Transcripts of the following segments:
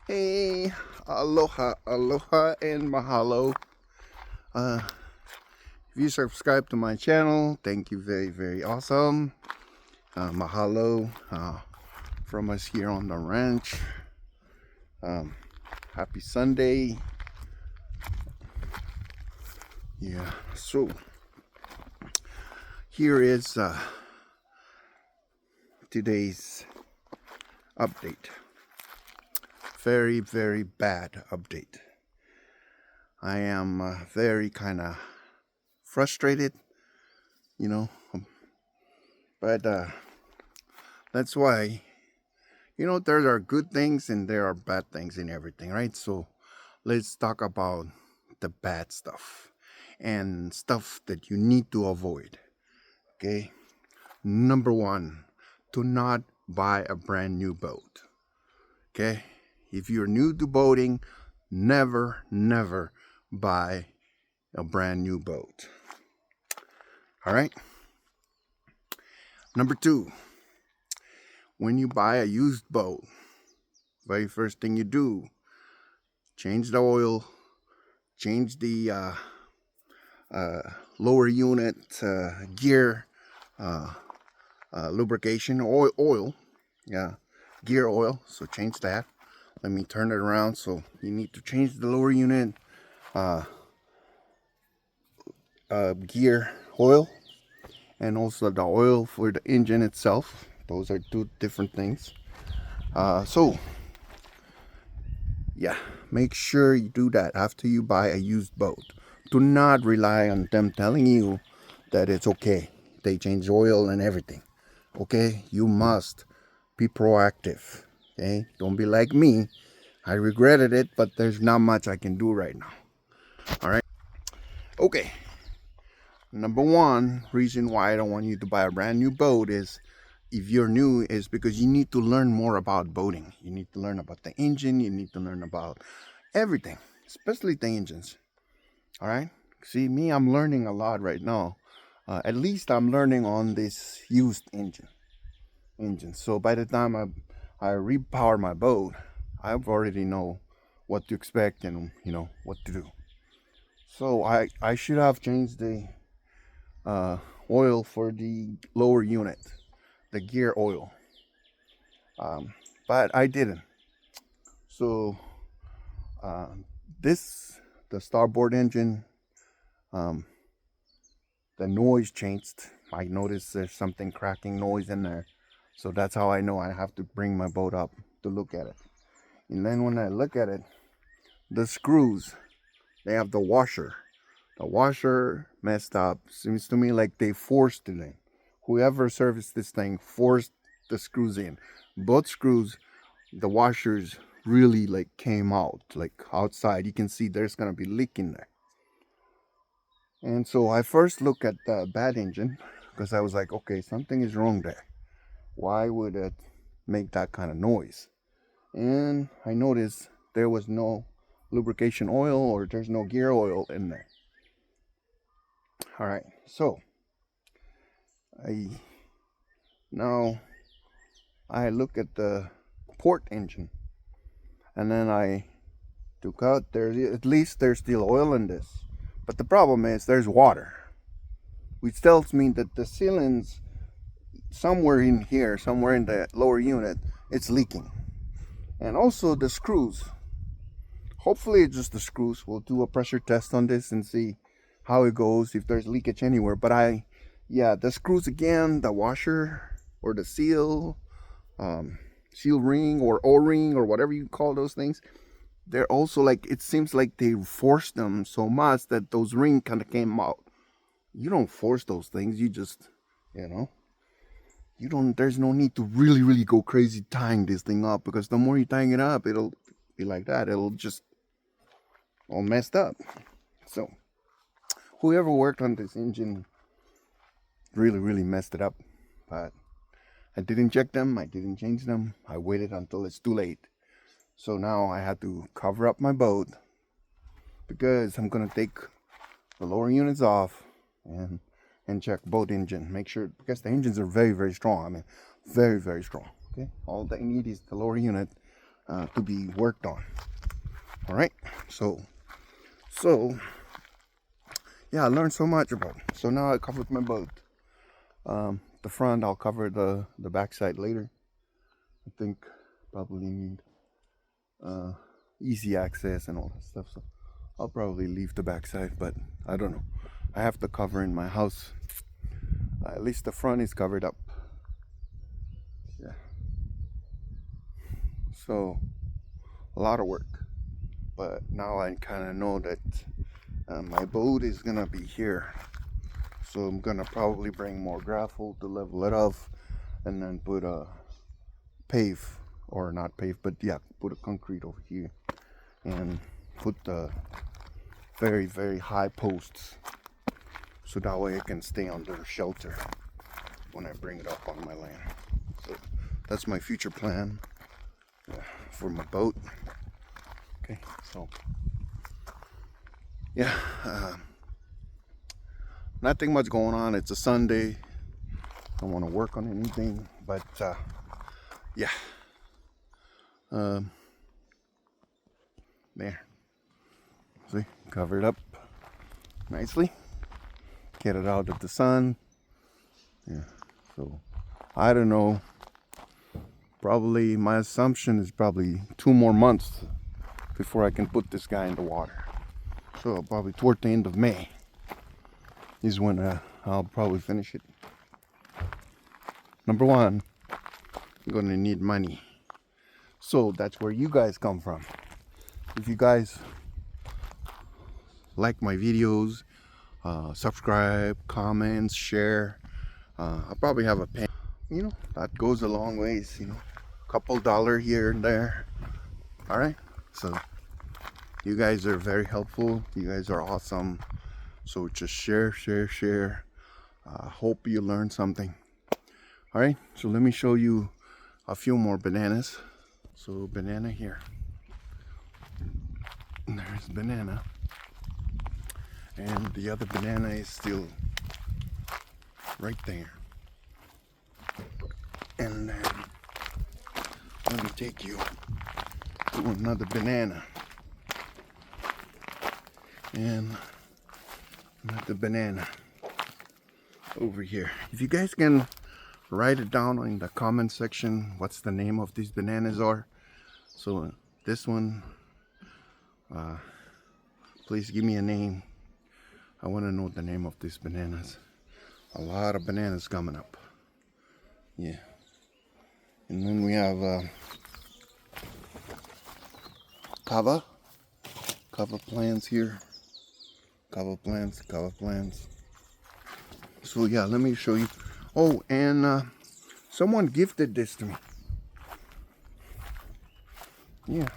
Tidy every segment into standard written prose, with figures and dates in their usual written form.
Hey, aloha, aloha, and mahalo. Uh, if you subscribe to my channel, thank you very, very awesome. Mahalo from us here on the ranch. Um, Happy Sunday. Yeah, so here is today's update. Very, very bad update. I am very kind of frustrated, you know, but that's why, there are good things and there are bad things in everything, right? So let's talk about the bad stuff and stuff that you need to avoid. Okay. Number one, do not buy a brand new boat. Okay. If you're new to boating, never, never buy a brand new boat. All right. Number two, when you buy a used boat, very first thing you do, change the oil, change the lower unit gear lubrication oil, yeah, gear oil. So change that. Let me turn it around. So you need to change the lower unit gear oil, and also the oil for the engine itself. Those are two different things. So yeah, make sure you do that after you buy a used boat. Do not rely on them telling you that it's okay. They change oil and everything. Okay, you must be proactive. Okay, don't be like me. I regretted it, but there's not much I can do right now. All right. Okay. Number one reason why I don't want you to buy a brand new boat is, if you're new, is because you need to learn more about boating. You need to learn about the engine. You need to learn about everything, especially the engines. All right. See, me, I'm learning a lot right now. At least I'm learning on this used engine. So by the time I repower my boat, I already know what to expect and what to do. So I should have changed the oil for the lower unit, the gear oil, but I didn't. So uh, this the starboard engine, um, the noise changed. I noticed there's something cracking noise in there, so that's how I know I have to bring my boat up to look at it. And then when I look at it, the screws, they have the washer. The washer messed up. Seems to me like they forced it in. Whoever serviced this thing forced the screws in. Both screws, the washers really like came out, like outside. You can see there's gonna be leak in there. And so I first looked at the bad engine because I was like, okay, something is wrong there. Why would it make that kind of noise? And I noticed there was no lubrication oil, or there's no gear oil in there. All right, so I now I look at the port engine, and then I took out, at least there's still oil in this, but the problem is there's water, which tells me that the sealants somewhere in here, somewhere in the lower unit, it's leaking. And also the screws, hopefully it's just the screws. We'll do a pressure test on this and see how it goes, if there's leakage anywhere. But the screws again, the washer or the seal ring or o-ring or whatever you call those things, they're also like, it seems like they forced them so much that those rings kind of came out. You don't force those things, you just, you don't, there's no need to really, really go crazy tying this thing up, because the more you tying it up, it'll be like that. It'll just all messed up. So whoever worked on this engine really, really messed it up. But I didn't check them. I didn't change them. I waited until it's too late. So now I had to cover up my boat, because I'm going to take the lower units off and check both engine. Make sure, because the engines are very, very strong. I mean, very, very strong. Okay. All they need is the lower unit to be worked on. All right, so yeah, I learned so much about it. So now I covered my boat. The front, I'll cover the backside later. I think probably need easy access and all that stuff. So I'll probably leave the backside, but I don't know. I have to cover in my house. At least the front is covered up. Yeah. So a lot of work, but now I kind of know that my boat is gonna be here. So I'm gonna probably bring more gravel to level it off, and then put a pave, or not pave, but yeah, put a concrete over here, and put the very, very high posts, so that way it can stay under shelter when I bring it up on my land. So that's my future plan for my boat. Okay, so yeah, nothing much going on. It's a Sunday. I don't want to work on anything, but yeah. There. See, cover it up nicely. Get it out of the sun. Yeah. So I don't know. Probably my assumption is probably 2 more months before I can put this guy in the water. So probably toward the end of May is when I'll probably finish it. Number one, I'm gonna need money. So that's where you guys come from. If you guys like my videos, subscribe, comments, share, I'll probably have a pen. You know, that goes a long ways, you know, couple $1 here and there. All right, so you guys are very helpful. You guys are awesome. So just share. Hope you learned something. All right, so let me show you a few more bananas. So banana here. And there's banana. And the other banana is still right there. And then let me take you to another banana. And another banana over here. If you guys can write it down in the comment section what's the name of these bananas are. So this one, please give me a name. I want to know the name of these bananas. A lot of bananas coming up. Yeah. And then we have kava plants here. Kava plants. So yeah, let me show you. Oh, and someone gifted this to me. Yeah,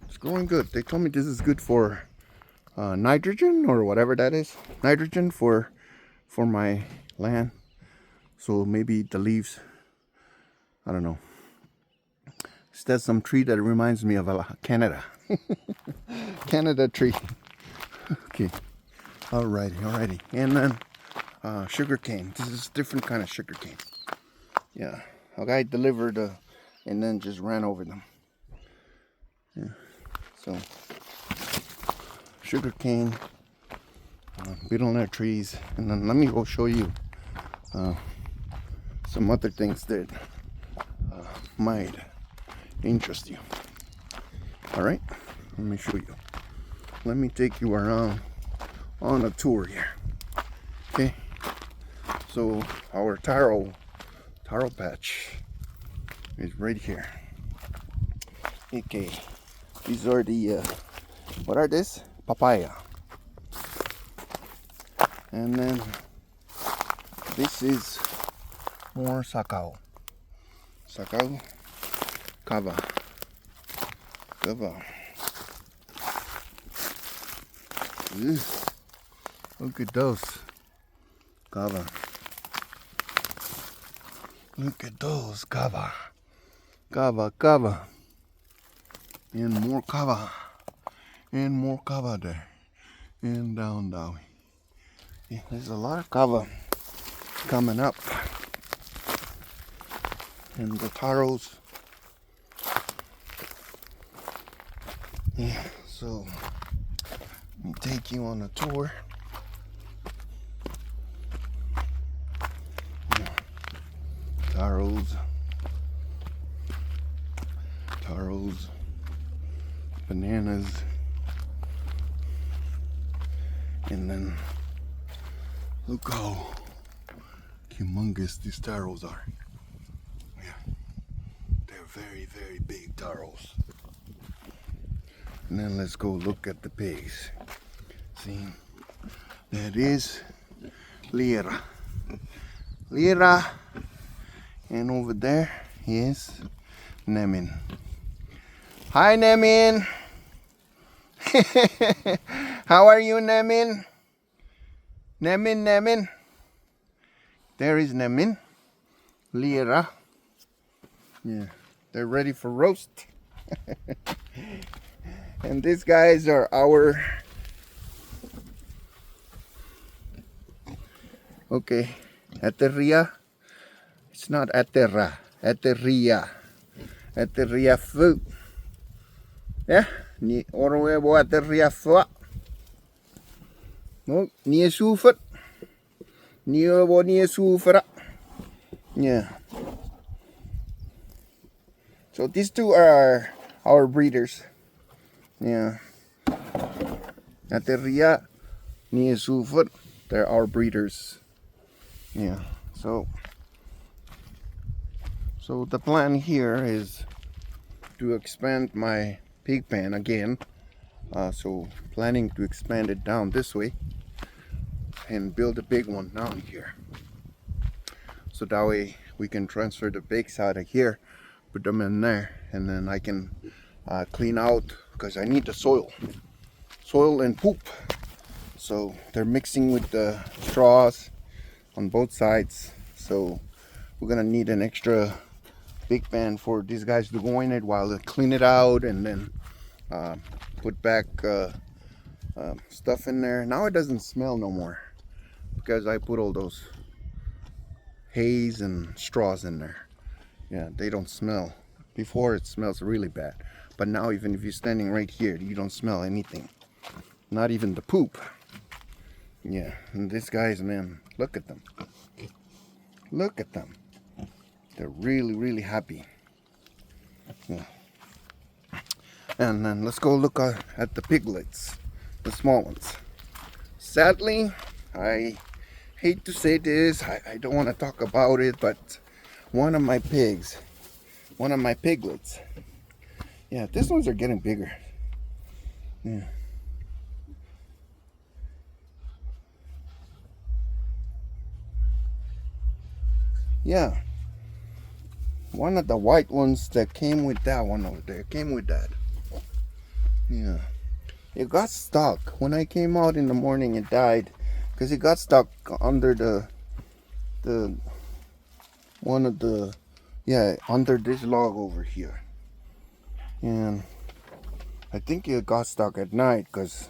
it's growing good. They told me this is good for nitrogen or whatever that is. Nitrogen for my land. So maybe the leaves, I don't know. There's some tree that reminds me of Canada. Canada tree. Okay. Alrighty. And then sugar cane. This is a different kind of sugar cane. Yeah. A guy delivered and then just ran over them. Yeah. So sugar cane, betel-nut trees, and then let me go show you some other things that might interest you. All right, let me show you. Let me take you around on a tour here. Okay, so our taro patch is right here. Okay, these are the what are this? Papaya. And then this is more sakao. Kava. Look at those. Kava. Look at those. Kava. And more kava. And more kava there. And down. Yeah, there's a lot of kava coming up. And the taros. Yeah, so I'll take you on a tour. Taros, bananas, and then look how humongous these taros are. Yeah, they're very, very big taros. And then let's go look at the pigs. See, that is Lira. And over there is Nemin. Hi, Nemin. How are you, Nemin? Nemin. There is Nemin. Lira. Yeah, they're ready for roast. And these guys are our... Okay, Aterria. It's not Aterra. Aterria. Aterria food. Yeah, ni orwe bo Aterria food. No, ni suffer. Ni bo ni suffer. Yeah. So these two are our breeders. Yeah. Aterria ni suffer. They're our breeders. Yeah. So the plan here is to expand my pig pen again. So planning to expand it down this way and build a big one down here. So that way we can transfer the pigs out of here, put them in there, and then I can clean out, because I need the soil and poop. So they're mixing with the straws on both sides. So we're gonna need an extra big pan for these guys to go in it while they clean it out, and then put back stuff in there. Now it doesn't smell no more because I put all those hays and straws in there. Yeah, they don't smell. Before it smells really bad, but now even if you're standing right here, you don't smell anything, not even the poop. Yeah, and these guys, man, look at them. Look at them. They're really, really happy. Yeah. And then let's go look at the piglets, the small ones. Sadly, I hate to say this, I don't want to talk about it, but one of my piglets, yeah, these ones are getting bigger. Yeah. Yeah. One of the white ones that came with that one over there, came with that. Yeah. It got stuck. When I came out in the morning, it died because it got stuck under the one of the, yeah, under this log over here. And I think it got stuck at night, because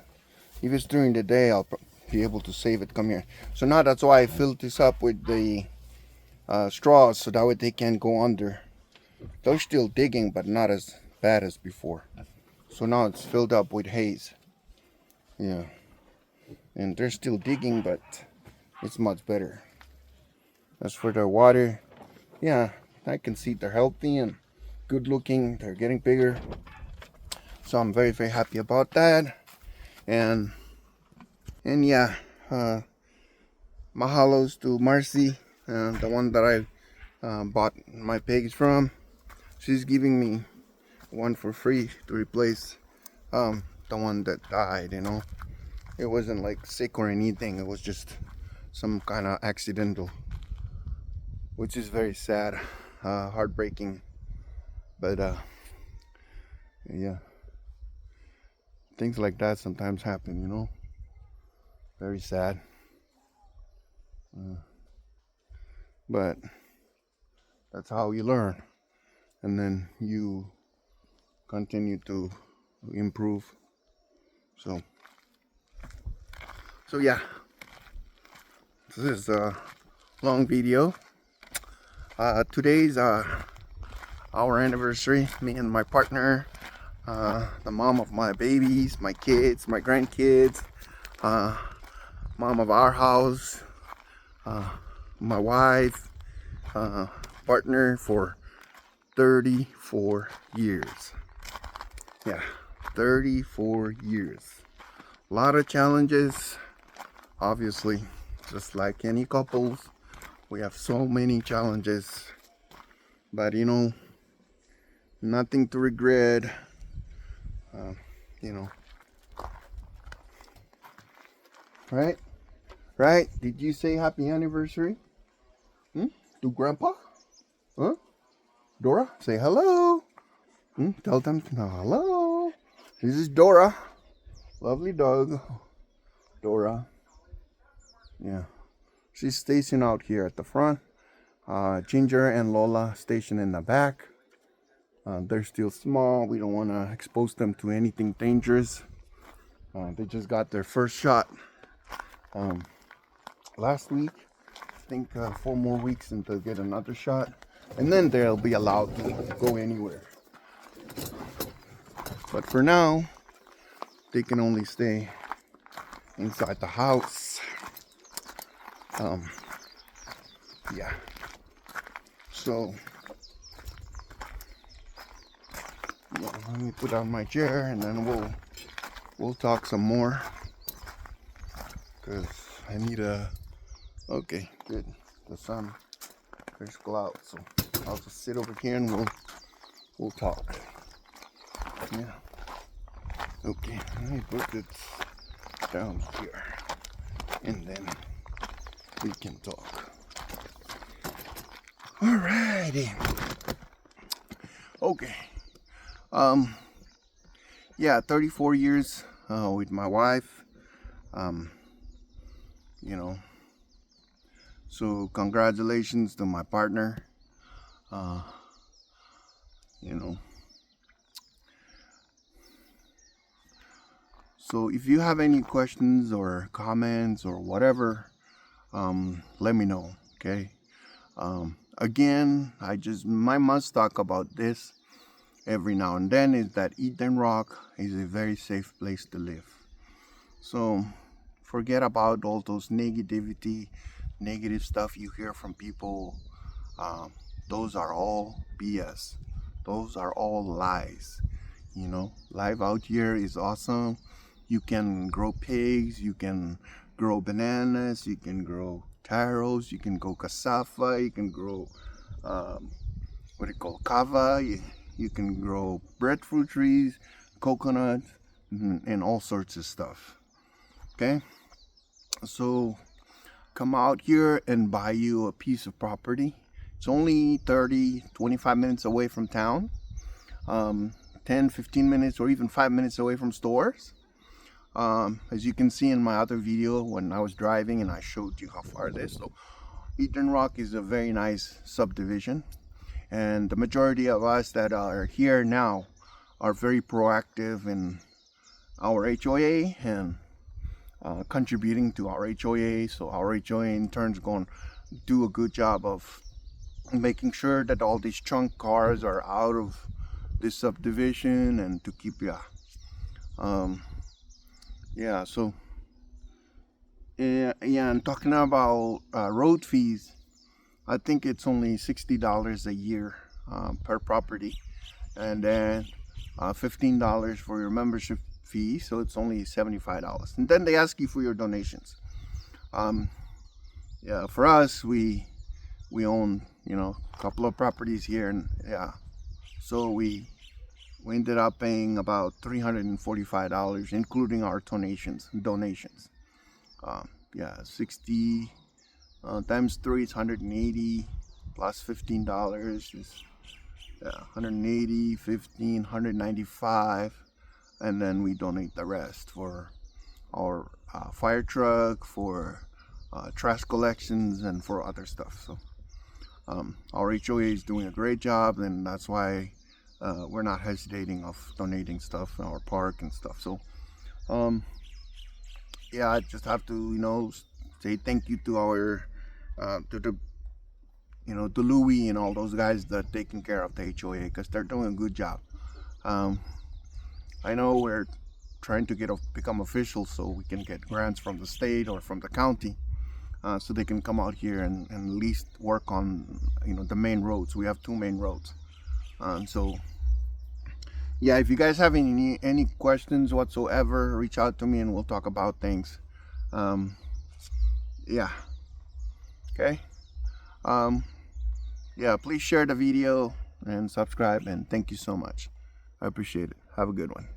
if it's during the day, I'll be able to save it. Come here. So now that's why I filled this up with the straws, so that way they can go under. They're still digging, but not as bad as before. So now it's filled up with haze. Yeah. And they're still digging, but it's much better. As for their water, yeah, I can see they're healthy and good looking. They're getting bigger. So I'm very, very happy about that. And yeah, mahalos to Marcy, the one that I bought my pigs from. She's giving me one for free to replace the one that died, you know. It wasn't like sick or anything, it was just some kind of accidental, which is very sad, heartbreaking, but yeah, things like that sometimes happen, you know. Very sad, but that's how you learn, and then you continue to improve. So yeah, this is a long video. Today's our anniversary. Me and my partner the mom of my babies, my kids, my grandkids, mom of our house, my wife, partner for 34 years. Yeah, 34 years. A lot of challenges, obviously, just like any couples. We have so many challenges, but you know, nothing to regret. You know, right? Right? Did you say happy anniversary? To Grandpa? Huh? Dora, say hello. Tell them hello. This is Dora. Lovely dog. Dora. Yeah. She's stationed out here at the front. Ginger and Lola stationed in the back. They're still small. We don't want to expose them to anything dangerous. They just got their first shot last week. I think 4 more weeks until they get another shot. And then they'll be allowed to go anywhere. But for now, they can only stay inside the house. Yeah. So, yeah, let me put on my chair and then we'll talk some more. Cause I need a. Okay, good. The sun. There's clouds, so I'll just sit over here and we'll talk. Yeah. Okay, let me put it down here, and then we can talk. Alrighty. Okay. Yeah, 34 years with my wife. You know. So congratulations to my partner. You know. So if you have any questions or comments or whatever, let me know. Okay. Again, my must talk about this every now and then is that Eden Rock is a very safe place to live. So forget about all those negative stuff you hear from people. Those are all BS. Those are all lies. You know, life out here is awesome. You can grow pigs, you can grow bananas, you can grow taros, you can grow cassava, you can grow kava, you can grow breadfruit trees, coconut, and all sorts of stuff. Okay, so come out here and buy you a piece of property. It's only 25 minutes away from town, 10, 15 minutes or even 5 minutes away from stores. As you can see in my other video when I was driving and I showed you how far it is. So Eden Rock is a very nice subdivision, and the majority of us that are here now are very proactive in our HOA and contributing to our HOA. So our HOA in turn is going to do a good job of making sure that all these trunk cars are out of this subdivision and to keep yeah, so yeah, and talking about road fees, I think it's only $60 a year per property, and then $15 for your membership fee, so it's only $75. And then they ask you for your donations. Yeah, for us, we own, you know, a couple of properties here, and yeah, so we ended up paying about $345, including our donations. Yeah, 60 times 3 is 180, plus $15 is 180, 15, 195, and then we donate the rest for our fire truck, for trash collections, and for other stuff. So our HOA is doing a great job, and that's why we're not hesitating of donating stuff in our park and stuff. So yeah, I just have to, you know, say thank you to our to Louis and all those guys that are taking care of the HOA, because they're doing a good job. I know we're trying to become official so we can get grants from the state or from the county, so they can come out here and at least work on, you know, the main roads. We have 2 main roads. So yeah, if you guys have any questions whatsoever, reach out to me and we'll talk about things. Yeah. Okay. Yeah, please share the video and subscribe, and thank you so much. I appreciate it. Have a good one.